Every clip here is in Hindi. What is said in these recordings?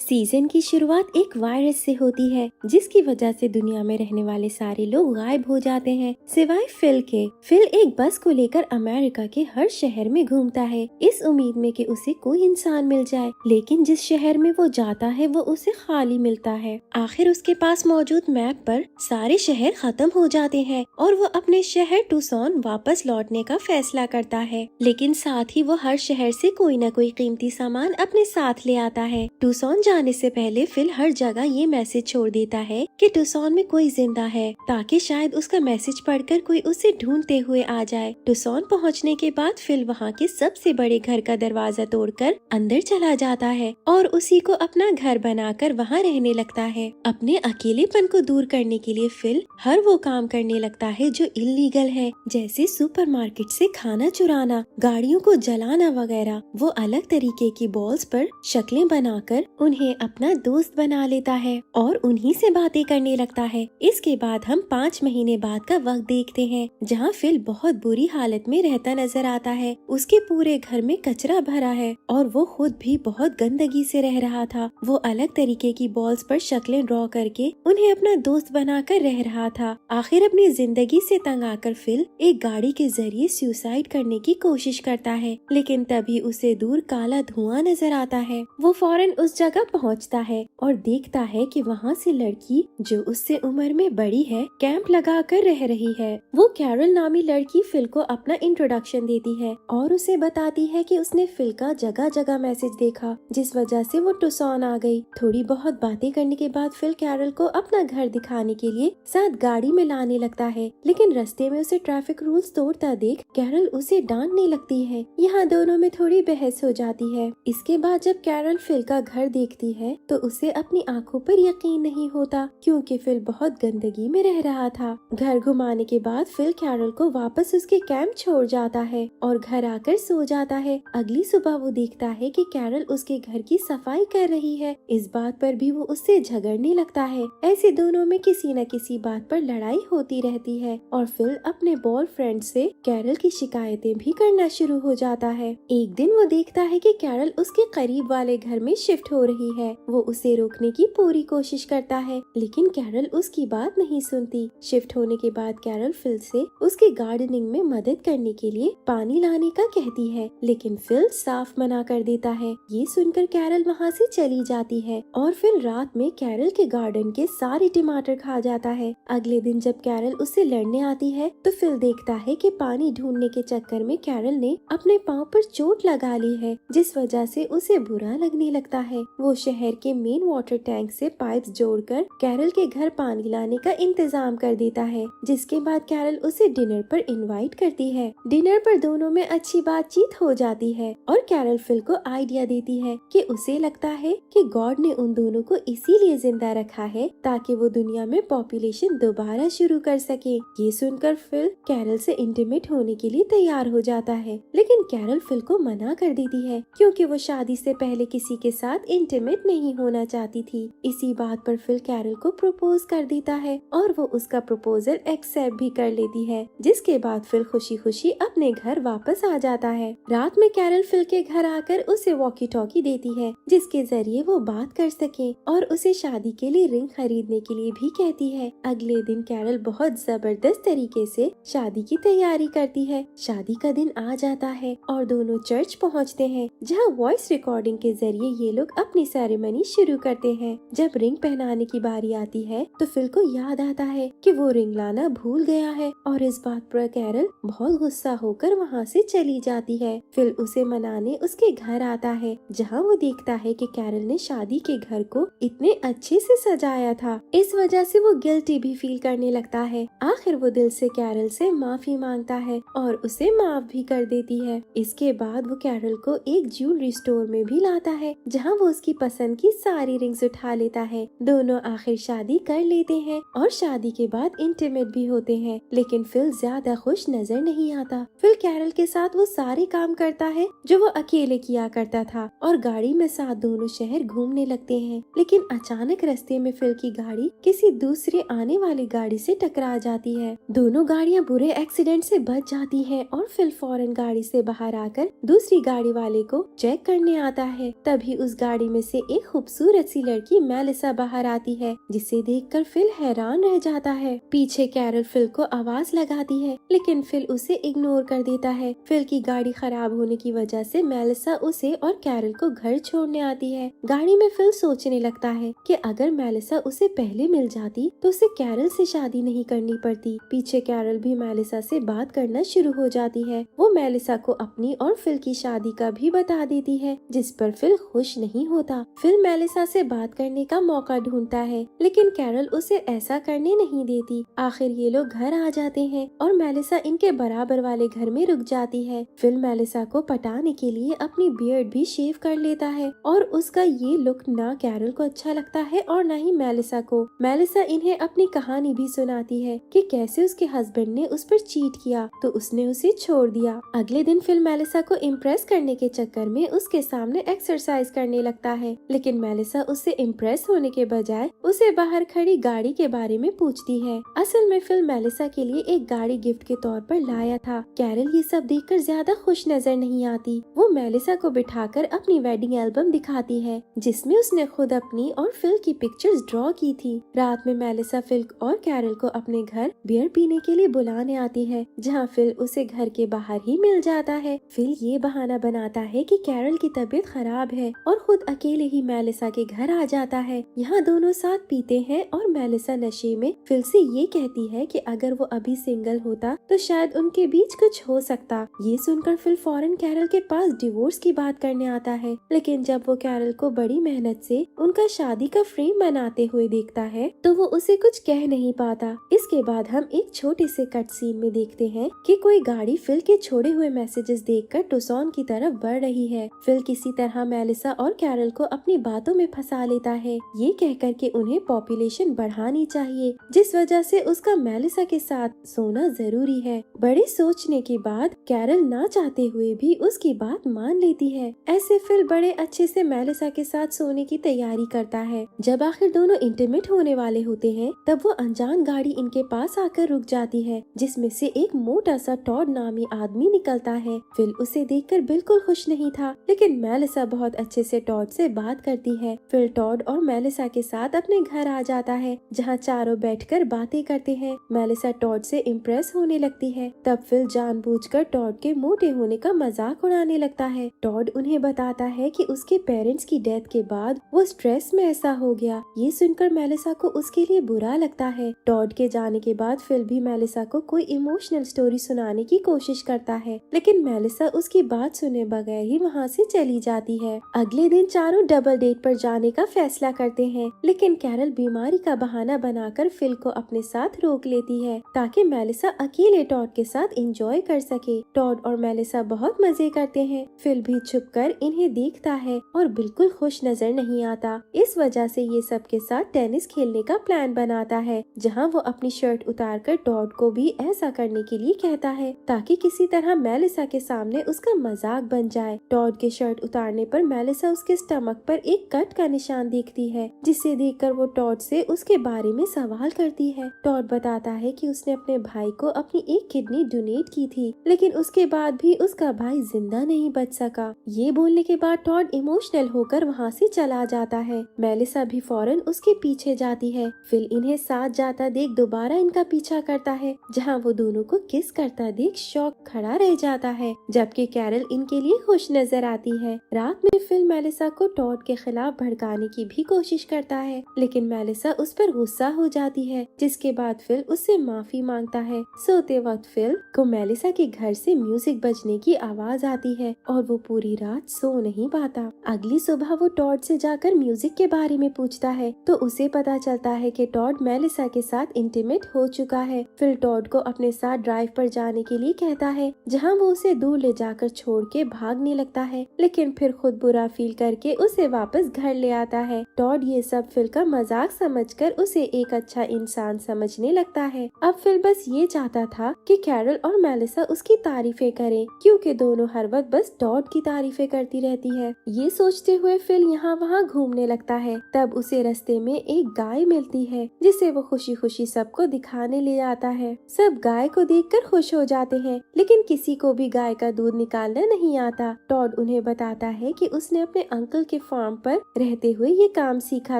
सीजन की शुरुआत एक वायरस से होती है जिसकी वजह से दुनिया में रहने वाले सारे लोग गायब हो जाते हैं सिवाय फिल के। फिल एक बस को लेकर अमेरिका के हर शहर में घूमता है इस उम्मीद में कि उसे कोई इंसान मिल जाए, लेकिन जिस शहर में वो जाता है वो उसे खाली मिलता है। आखिर उसके पास मौजूद मैप पर सारे शहर खत्म हो जाते हैं और वो अपने शहर टूसॉन वापस लौटने का फैसला करता है, लेकिन साथ ही वो हर शहर से कोई न कोई कीमती सामान अपने साथ ले आता है। टूसॉन जाने से पहले फिल हर जगह ये मैसेज छोड़ देता है कि टूसॉन में कोई जिंदा है, ताकि शायद उसका मैसेज पढ़कर कोई उसे ढूंढते हुए आ जाए। टूसॉन पहुंचने के बाद फिल वहां के सबसे बड़े घर का दरवाजा तोड़कर अंदर चला जाता है और उसी को अपना घर बनाकर वहां रहने लगता है। अपने अकेलेपन को दूर करने के लिए फिल हर वो काम करने लगता है जो इल्लीगल है, जैसे सुपरमार्केट से खाना चुराना, गाड़ियों को जलाना वगैरह। वो अलग तरीके की बॉल्स पर शक्लें बनाकर उन्हें अपना दोस्त बना लेता है और उन्हीं से बातें करने लगता है। इसके बाद हम 5 महीने बाद का वक्त देखते हैं जहाँ फिल बहुत बुरी हालत में रहता नजर आता है। उसके पूरे घर में कचरा भरा है और वो खुद भी बहुत गंदगी से रह रहा था। वो अलग तरीके की बॉल्स पर शक्लें ड्रॉ करके उन्हें अपना दोस्त बनाकर रह रहा था। आखिर अपनी जिंदगी से तंग आकर फिल एक गाड़ी के जरिए सुसाइड करने की कोशिश करता है, लेकिन तभी उसे दूर काला धुआं नजर आता है। वो फौरन उस जगह पहुंचता है और देखता है कि वहां से लड़की जो उससे उम्र में बड़ी है कैंप लगाकर रह रही है। वो कैरल नामी लड़की फिल को अपना इंट्रोडक्शन देती है और उसे बताती है कि उसने फिल का जगह जगह मैसेज देखा, जिस वजह से वो टूसॉन आ गई। थोड़ी बहुत बातें करने के बाद फिल कैरल को अपना घर दिखाने के लिए साथ गाड़ी में लाने लगता है, लेकिन रास्ते में उसे ट्रैफिक रूल्स तोड़ता देख कैरल उसे डांटने लगती है। यहाँ दोनों में थोड़ी बहस हो जाती है। इसके बाद जब कैरल फिल का घर देखती है तो उसे अपनी आंखों पर यकीन नहीं होता, क्योंकि फिल बहुत गंदगी में रह रहा था। घर घुमाने के बाद फिल कैरल को वापस उसके कैंप छोड़ जाता है और घर आकर सो जाता है। अगली सुबह वो देखता है कि कैरल उसके घर की सफाई कर रही है। इस बात पर भी वो उससे झगड़ने लगता है। ऐसे दोनों में किसी न किसी बात पर लड़ाई होती रहती है और फिल अपने बॉयफ्रेंड से कैरल की शिकायतें भी करना शुरू हो जाता है। एक दिन वो देखता है कि कैरल उसके करीब वाले घर में शिफ्ट हो रही है। वो उसे रोकने की पूरी कोशिश करता है, लेकिन कैरल उसकी बात नहीं सुनती। शिफ्ट होने के बाद कैरल फिल से उसकी गार्डनिंग में मदद करने के लिए पानी लाने का कहती है, लेकिन फिल साफ मना कर देता है। ये सुनकर कैरल वहाँ से चली जाती है और फिर रात में कैरल के गार्डन के सारे टमाटर खा जाता है। अगले दिन जब कैरल उससे लड़ने आती है तो फिल देखता है कि पानी ढूंढने के चक्कर में कैरल ने अपने पाँव पर चोट लगा ली है, जिस वजह से उसे बुरा लगने लगता है। वो शहर के मेन वाटर टैंक से पाइप्स जोड़कर कैरल के घर पानी लाने का इंतजाम कर देता है, जिसके बाद कैरल उसे डिनर पर इनवाइट करती है। डिनर पर दोनों में अच्छी बातचीत हो जाती है और कैरल फिल को आइडिया देती है कि उसे लगता है कि गॉड ने उन दोनों को इसीलिए जिंदा रखा है ताकि वो दुनिया में पॉपुलेशन दोबारा शुरू कर सके। ये सुनकर फिल कैरल से इंटीमेट होने के लिए तैयार हो जाता है, लेकिन कैरल फिल को मना कर देती है क्योंकि वो शादी से पहले किसी के साथ इंटीमेट नहीं होना चाहती थी। इसी बात पर फिल कैरल को प्रपोज कर देता है और वो उसका प्रपोजल एक्सेप्ट भी कर लेती है, जिसके बाद फिल खुशी खुशी अपने घर वापस आ जाता है। रात में कैरल फिल के घर आकर उसे वॉकी टॉकी देती है, जिसके जरिए वो बात कर सके और उसे शादी के लिए रिंग खरीदने के लिए भी कहती है। अगले दिन कैरल बहुत जबरदस्त तरीके से शादी की तैयारी करती है। शादी का दिन आ जाता है और दोनों चर्च पहुँचते हैं, जहाँ वॉइस रिकॉर्डिंग के जरिए ये लोग अपनी सेरेमनी शुरू करते हैं। जब रिंग पहनाने की बारी आती है तो फिल को याद आता है कि वो रिंग लाना भूल गया है और इस बात पर कैरल बहुत गुस्सा होकर वहाँ से चली जाती है। फिल उसे मनाने उसके घर आता है, जहाँ वो देखता है कि कैरल ने शादी के घर को इतने अच्छे से सजाया था। इस वजह से वो गिल्टी भी फील करने लगता है। आखिर वो दिल से कैरल से माफी मांगता है और उसे माफ भी कर देती है। इसके बाद वो कैरल को एक ज्वेलरी स्टोर में भी लाता है, जहाँ वो उसकी पसंद की सारी रिंग्स उठा लेता है। दोनों आखिर शादी कर लेते हैं और शादी के बाद इंटीमेट भी होते हैं, लेकिन फिल ज्यादा खुश नजर नहीं आता। फिल कैरल के साथ वो सारे काम करता है जो वो अकेले किया करता था और गाड़ी में साथ दोनों शहर घूमने लगते हैं, लेकिन अचानक रास्ते में फिल की गाड़ी किसी दूसरे आने वाली गाड़ी से टकरा जाती है। दोनों गाड़ियां बुरे एक्सीडेंट से बच जाती हैं और फिल फौरन गाड़ी से बाहर आकर दूसरी गाड़ी वाले को चेक करने आता है। तभी उस गाड़ी में से एक खूबसूरत सी लड़की मेलिसा बाहर आती है, जिसे देखकर फिल हैरान रह जाता है। पीछे कैरल फिल को आवाज लगाती है, लेकिन फिल उसे इग्नोर कर देता है। फिल की गाड़ी खराब होने की वजह से मेलिसा उसे और कैरल को घर छोड़ने आती है। गाड़ी में फिल सोचने लगता है कि अगर मेलिसा उसे पहले मिल जाती तो उसे कैरल से शादी नहीं करनी पड़ती। पीछे कैरल भी मेलिसा से बात करना शुरू हो जाती है। वो मेलिसा को अपनी और फिल की शादी का भी बता देती है, जिस पर फिल खुश नहीं होता। फिल मेलिसा से बात करने का मौका ढूंढता है, लेकिन कैरल उसे ऐसा करने नहीं देती। आखिर ये लोग घर आ जाते हैं और मेलिसा इनके बराबर वाले घर में रुक जाती है। फिल मेलिसा को पटाने के लिए अपनी बियर्ड भी शेव कर लेता है और उसका ये लुक ना कैरल को अच्छा लगता है और न ही मेलिसा को। मेलिसा इन्हें अपनी कहानी भी सुनाती है कि कैसे उसके हस्बैंड ने उस पर चीट किया तो उसने उसे छोड़ दिया। अगले दिन फिल मेलिसा को इम्प्रेस करने के चक्कर में उसके सामने एक्सरसाइज करने लगता है, लेकिन मेलिसा उससे इम्प्रेस होने के बजाय उसे बाहर खड़ी गाड़ी के बारे में पूछती है। असल में फिल मेलिसा के लिए एक गाड़ी गिफ्ट के तौर पर लाया था। कैरल ये सब देखकर ज्यादा खुश नजर नहीं आती। वो मेलिसा को बिठाकर अपनी वेडिंग एल्बम दिखाती है, जिसमें उसने खुद अपनी और फिल की पिक्चर्स ड्रॉ की थी। रात में मेलिसा फिल और कैरल को अपने घर बियर पीने के लिए बुलाने आती है, जहाँ फिल उसे घर के बाहर ही मिल जाता है। फिल ये बहाना बनाता है कि कैरल की तबीयत खराब है और खुद अकेले ही मेलिसा के घर आ जाता है। यहाँ दोनों साथ पीते हैं और मेलिसा नशे में फिल से ये कहती है कि अगर वो अभी सिंगल होता तो शायद उनके बीच कुछ हो सकता। ये सुनकर फिल फौरन कैरल के पास डिवोर्स की बात करने आता है, लेकिन जब वो कैरल को बड़ी मेहनत से उनका शादी का फ्रेम बनाते हुए देखता है तो वो उसे कुछ कह नहीं पाता। इसके बाद हम एक छोटे से कट सीन में देखते हैं कि कोई गाड़ी फिल के छोड़े हुए मैसेजेस देखकर टुसॉन की तरफ बढ़ रही है। फिल किसी तरह मेलिसा और कैरल को अपनी बातों में फंसा लेता है, ये कहकर कि उन्हें पॉपुलेशन बढ़ानी चाहिए, जिस वजह से उसका मेलिसा के साथ सोना जरूरी है। बड़े सोचने के बाद कैरल ना चाहते हुए भी उसकी बात मान लेती है। ऐसे फिल बड़े अच्छे से मेलिसा के साथ सोने की तैयारी करता है। जब आखिर दोनों इंटीमेट होने वाले होते हैं तब वो अनजान गाड़ी इनके पास आकर रुक जाती है, जिसमें से एक मोटा सा टॉड नामी आदमी निकलता है। फिल उसे देखकर बिल्कुल खुश नहीं था, लेकिन मेलिसा बहुत अच्छे से टॉड से बात करती है। फिल टॉड और मेलिसा के साथ अपने घर आ जाता है, जहाँ चारों बैठकर बातें करते हैं। मेलिसा टॉड से इम्प्रेस होने लगती है। तब फिल जानबूझकर टॉड के मोटे होने का मजाक उड़ाने लगता है। टॉड उन्हें बताता है कि उसके पेरेंट्स की डेथ के बाद वो स्ट्रेस में ऐसा हो गया। ये सुनकर मेलिसा को उसके लिए बुरा लगता है। टॉड के जाने के बाद फिल भी मेलिसा को कोई इमोशनल स्टोरी सुनाने की कोशिश करता है, लेकिन मेलिसा उसकी बात सुने बगैर ही वहाँ से चली जाती है। अगले दिन चारों डबल डेट पर जाने का फैसला करते हैं, लेकिन कैरल बीमारी का बहाना बनाकर फिल को अपने साथ रोक लेती है ताकि मेलिसा अकेले टॉड के साथ एंजॉय कर सके। टॉड और मेलिसा बहुत मजे करते हैं। फिल भी छुपकर इन्हें देखता है और बिल्कुल खुश नजर नहीं आता। इस वजह से ये सबके साथ टेनिस खेलने का प्लान बनाता है, जहाँ वो अपनी शर्ट उतारकर टॉड को भी ऐसा करने के लिए कहता है ताकि किसी तरह मेलिसा के सामने उसका मजाक बन जाए। टॉड के शर्ट उतारने पर मेलिसा उसके स्टमक पर एक कट का निशान देखती है, जिसे देखकर वो टॉड से उसके बारे में सवाल करती है। टॉड बताता है कि उसने अपने भाई को अपनी एक किडनी डोनेट की थी, लेकिन उसके बाद भी उसका भाई जिंदा नहीं बच सका। ये बोलने के बाद टॉड इमोशनल होकर वहाँ से चला जाता है। मेलिसा भी फौरन उसके पीछे जाती है। फिल इन्हें साथ जाता देख दोबारा इनका पीछा करता है, जहाँ वो दोनों को किस करता देख शॉक खड़ा रह जाता है, जबकि कैरल इनके लिए खुश नजर आती है। रात में फिल मेलिसा को टॉड के खिलाफ भड़काने की भी कोशिश करता है, लेकिन मेलिसा उस पर गुस्सा हो जाती है, जिसके बाद फिल उससे माफी मांगता है। सोते वक्त फिल को मेलिसा के घर से म्यूजिक बजने की आवाज आती है और वो पूरी रात सो नहीं पाता। अगली सुबह वो टॉड से जाकर म्यूजिक के बारे में पूछता है तो उसे पता चलता है कि टॉड मेलिसा के साथ इंटीमेट हो चुका है। फिल टॉड को अपने साथ ड्राइव पर जाने के लिए कहता है, जहां वो उसे दूर ले जाकर छोड़ के भागने लगता है, लेकिन फिर खुद बुरा फील करके उसे वापस घर ले आता है। टॉड ये सब फिल का मजाक समझकर उसे एक अच्छा इंसान समझने लगता है। अब फिल बस ये चाहता था कि कैरल और मेलिसा उसकी तारीफें करें, क्योंकि दोनों हर वक्त बस टॉड की तारीफें करती रहती है। ये सोचते हुए फिल यहाँ वहाँ घूमने लगता है। तब उसे रास्ते में एक गाय मिलती है, जिसे वो खुशी खुशी सबको दिखाने ले आता है। सब गाय को देखकर खुश हो जाते हैं, लेकिन किसी को भी गाय का दूध निकालना नहीं आता। टॉड उन्हें बताता है कि उसने अपने अंकल के फार्म पर रहते हुए ये काम सीखा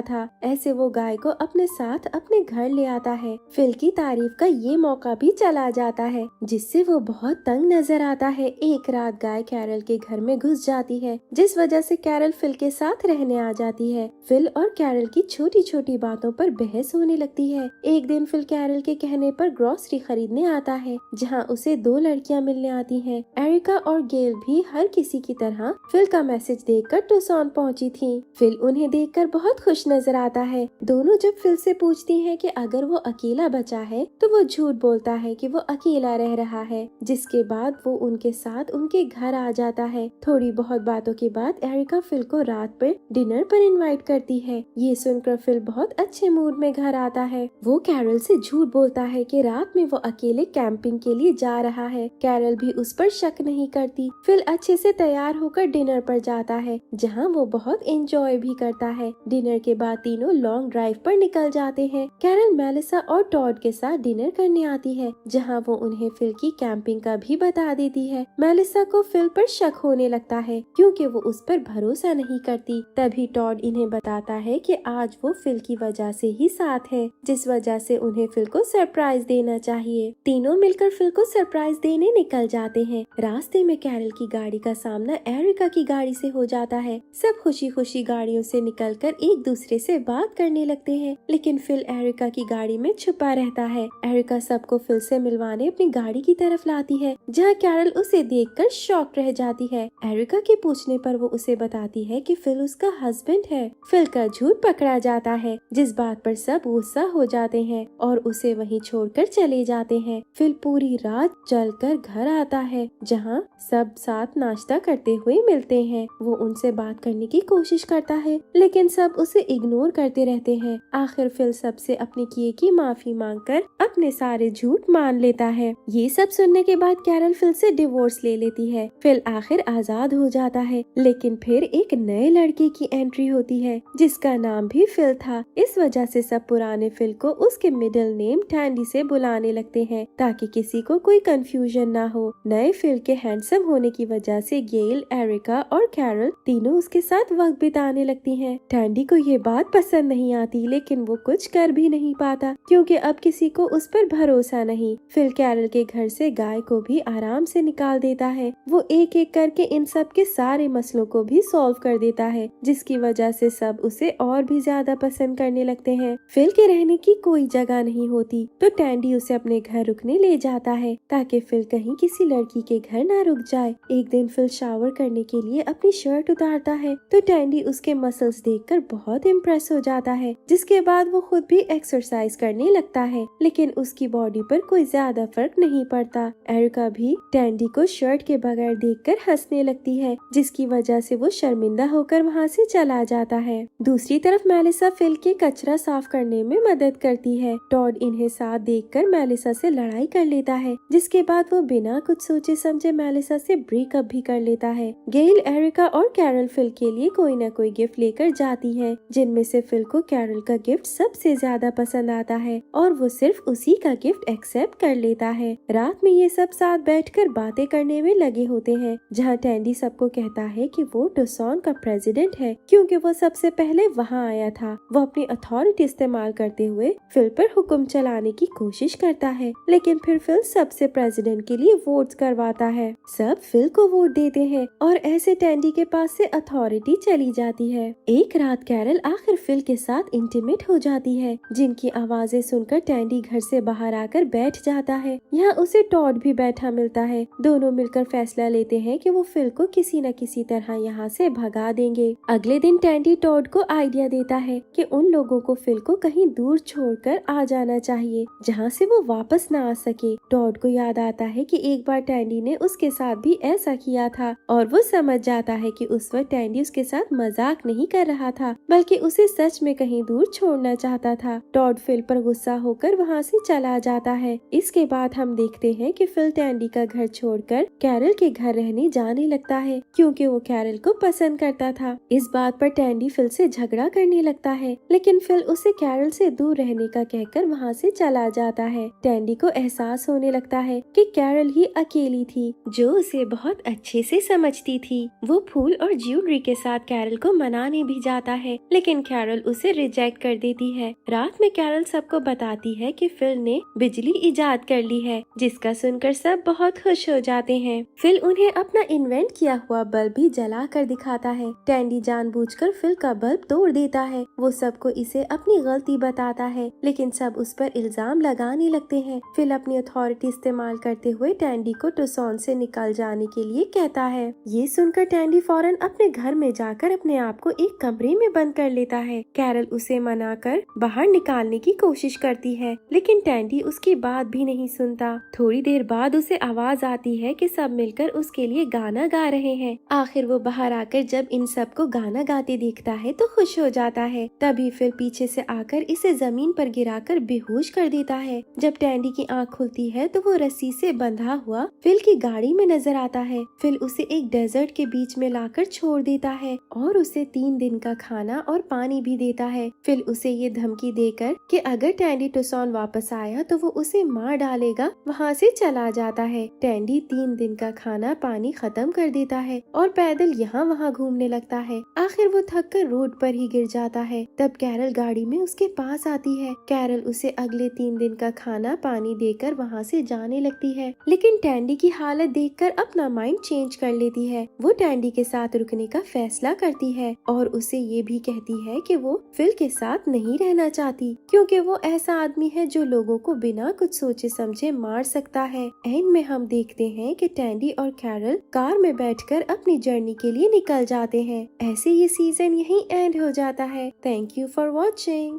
था। ऐसे वो गाय को अपने साथ अपने घर ले आता है। फिल की तारीफ का ये मौका भी चला जाता है, जिससे वो बहुत तंग नजर आता है। एक रात गाय कैरल के घर में घुस जाती है, जिस वजह से कैरल फिल के साथ रहने आ जाती है। फिल और कैरल की छोटी छोटी बातों पर बहस होने लगती है। एक दिन फिल कैरल के कहने पर ग्रोसरी खरीदने आता है, जहाँ उसे दो लड़कियाँ मिलने आती हैं। एरिका और गेल भी हर किसी की तरह फिल का मैसेज देखकर टुसॉन पहुंची थी। फिल उन्हें देखकर बहुत खुश नजर आता है। दोनों जब फिल से पूछती हैं कि अगर वो अकेला बचा है तो वो झूठ बोलता है कि वो अकेला रह रहा है, जिसके बाद वो उनके साथ उनके घर आ जाता है। थोड़ी बहुत बातों के बाद एरिका फिल को रात पर डिनर पर इनवाइट करती है। ये सुनकर फिल बहुत अच्छे मूड में घर आता है। वो कैरल से झूठ बोलता है कि रात में वो अकेले कैंपिंग के लिए जा रहा है। कैरल भी उस पर शक नहीं करती। फिल अच्छे से तैयार होकर डिनर पर जाता है, जहाँ वो बहुत एंजॉय भी करता है। डिनर के बाद तीनों लॉन्ग ड्राइव पर निकल जाते हैं। कैरल मेलिसा और टॉड के साथ डिनर करने आती है, जहाँ वो उन्हें फिल की कैंपिंग का भी बता देती है। मेलिसा को फिल पर शक होने लगता है, क्योंकि वो उस पर भरोसा नहीं करती। तभी टॉड इन्हें बताता है कि आज वो फिल की वजह से ही साथ है, जिस वजह से उन्हें फिल को सरप्राइज देना चाहिए। तीनों मिलकर फिल को सरप्राइज देने निकल जाते हैं। रास्ते में कैरल की गाड़ी का सामना एरिका की गाड़ी से हो जाता है। सब खुशी खुशी गाड़ियों से निकलकर एक दूसरे से बात करने लगते हैं, लेकिन फिल एरिका की गाड़ी में छुपा रहता है। एरिका सबको फिल से मिलवाने अपनी गाड़ी की तरफ लाती है, जहाँ कैरल उसे देखकर शॉक रह जाती है। एरिका के पूछने पर वो उसे बताती है कि फिल उसका हस्बैंड है। फिल का झूठ पकड़ा जाता है, जिस बात पर सब गुस्सा हो जाते हैं और उसे वहीं छोड़कर चले जाते हैं। फिल पूरी रात चलकर घर आता है, जहाँ सब साथ नाश्ता करते हुए मिलते हैं। वो उनसे बात करने की कोशिश करता है, लेकिन सब उसे इग्नोर करते रहते हैं। आखिर फिल सबसे अपने किए की माफी मांगकर अपने सारे झूठ मान लेता है। ये सब सुनने के बाद कैरल फिल से डिवोर्स ले लेती है। फिल आखिर आजाद हो जाता है, लेकिन फिर एक नए लड़के की एंट्री होती है, जिसका नाम भी फिल था। इस वजह से सब पुराने फिल को उसके मिडिल नेम टैंडी से बुलाने लगते हैं, ताकि किसी को कोई कंफ्यूजन ना हो। नए फिल के हैंडसम होने की वजह से गेल, एरिका और कैरल तीनों उसके साथ वक्त बिताने लगती हैं। टैंडी को ये बात पसंद नहीं आती, लेकिन वो कुछ कर भी नहीं पाता, क्योंकि अब किसी को उस पर भरोसा नहीं। फिल कैरल के घर से गाय को भी आराम से निकाल देता है। वो एक एक करके इन सब के सारे मसलों को भी सॉल्व कर देता है, जिसकी वजह से सब उसे और भी ज्यादा पसंद करने लगते हैं। फिल के रहने की कोई जगह नहीं होती, तो टैंडी उसे अपने घर रुकने ले जाता है, ताकि फिल कहीं किसी लड़की के घर ना रुक जाए। एक दिन फिल शावर करने के लिए अपनी शर्ट उतारता है, तो टैंडी उसके मसल्स देखकर बहुत इम्प्रेस हो जाता है, जिसके बाद वो खुद भी एक्सरसाइज करने लगता है, लेकिन उसकी बॉडी पर कोई ज्यादा फर्क नहीं पड़ता। एरिका भी टैंडी को शर्ट के बगैर देखकर हंसने लगती है, जिसकी वजह से वो शर्मिंदा होकर वहाँ से चला जाता है। दूसरी तरफ मेलिसा फिल के कचरा साफ करने में मदद करती है। टॉड इन्हें साथ देखकर मेलिसा से लड़ाई कर लेता है, जिसके बाद वो बिना कुछ सोचे समझे मेलिसा से ब्रेकअप भी कर लेता है। गेल, एरिका और कैरल फिल के लिए कोई न कोई गिफ्ट लेकर जाती हैं, जिनमें से फिल को कैरल का गिफ्ट सबसे ज्यादा पसंद आता है और वो सिर्फ उसी का गिफ्ट एक्सेप्ट कर लेता है। रात में ये सब साथ बैठकर बातें करने में लगे होते हैं, जहाँ टैंडी सबको कहता है कि वो टुसॉन का प्रेसिडेंट है, क्योंकि वो सबसे पहले वहाँ आया था। वो अपनी अथॉरिटी इस्तेमाल करते हुए फिल पर हुक्म चलाने की कोशिश करता है, लेकिन फिर फिल सबसे प्रेसिडेंट के लिए वोट करवाता है। सब फिल को वोट देते हैं और ऐसे टैंडी के पास से अथॉरिटी चली जाती है। एक रात कैरल आखिर फिल के साथ इंटीमेट हो जाती है, जिनकी आवाजें सुनकर टैंडी घर से बाहर आकर बैठ जाता है। यहाँ उसे टॉड भी बैठा मिलता है। दोनों मिलकर फैसला लेते हैं कि वो फिल को किसी न किसी तरह यहाँ से भगा देंगे। अगले दिन टैंडी टॉड को आइडिया देता है कि उन लोगों को फिल को कहीं दूर छोड़कर आ जाना चाहिए, जहाँ से वो वापस न आ सके। टॉड को याद आता है कि एक बार टैंडी ने उसके साथ भी ऐसा किया था, और वो समझ जाता है कि उस वक्त टैंडी उसके साथ मजाक नहीं कर रहा था, बल्कि उसे सच में कहीं दूर छोड़ना चाहता था। टॉड फिल पर गुस्सा होकर वहाँ से चला जाता है। इसके बाद हम देखते हैं कि फिल टैंडी का घर छोड़कर कैरल के घर रहने जाने लगता है, क्योंकि वो कैरल को पसंद करता था। इस बात पर टैंडी फिल से झगड़ा करने लगता है, लेकिन फिल उसे कैरल से दूर रहने का कहकर वहाँ से चला जाता है। टैंडी को एहसास होने लगता है कि कैरल ही अकेली थी जो उसे बहुत अच्छे से समझती थी। वो फूल और ज्वेलरी के साथ कैरल को मनाने भी जाता है, लेकिन कैरल उसे रिजेक्ट कर देती है। रात में कैरल सबको बताती है कि फिल ने बिजली इजाद कर ली है, जिसका सुनकर सब बहुत खुश हो जाते हैं। फिल उन्हें अपना इन्वेंट किया हुआ बल्ब भी जला कर दिखाता है। टैंडी जानबूझकर फिल का बल्ब तोड़ देता है। वो सबको इसे अपनी गलती बताता है, लेकिन सब उस पर इल्जाम लगाने लगते हैं। फिल अपनी अथॉरिटी इस्तेमाल करते हुए टैंडी को टुसॉन से निकल जाने के लिए कहता है। ये सुनकर टैंडी फौरन अपने घर में जाकर अपने आप को एक कमरे में बंद कर लेता है। कैरल उसे मनाकर बाहर निकालने की कोशिश करती है, लेकिन टैंडी उसकी बात भी नहीं सुनता। थोड़ी देर बाद उसे आवाज आती है कि सब मिलकर उसके लिए गाना गा रहे हैं। आखिर वो बाहर आकर जब इन सबको गाना गाते देखता है तो खुश हो जाता है। तभी फिल पीछे से आकर इसे जमीन पर गिराकर बेहोश कर देता है। जब टैंडी की आंख खुलती है तो वो रस्सी से बंधा हुआ फिल की गाड़ी में नजर आता है। फिल उसे एक डेजर्ट के बीच में लाकर छोड़ देता है और उसे 3 दिन का खाना और पानी भी देता है। फिल उसे ये धमकी देकर कि अगर टैंडी टुसॉन वापस आया तो वो उसे मार डालेगा, वहाँ से चला जाता है। टैंडी 3 दिन का खाना पानी खत्म कर देता है और पैदल यहाँ वहाँ घूमने लगता है। आखिर वो थक कर रोड पर ही गिर जाता है। तब कैरल गाड़ी में उसके पास आती है। कैरल उसे अगले 3 दिन का खाना पानी देकर वहाँ से जाने लगती है, लेकिन टैंडी की हालत देखकर अपना माइंड चेंज कर लेती है। वो टैंडी के साथ रुकने का फैसला करती है और उसे ये भी कहती है कि वो फिल के साथ नहीं रहना चाहती, क्योंकि वो ऐसा आदमी है जो लोगों को बिना कुछ सोचे समझे मार सकता है। एंड में हम देखते हैं कि टैंडी और कैरल कार में बैठकर अपनी जर्नी के लिए निकल जाते हैं। ऐसे ये सीजन यहीं एंड हो जाता है। Thank you for watching.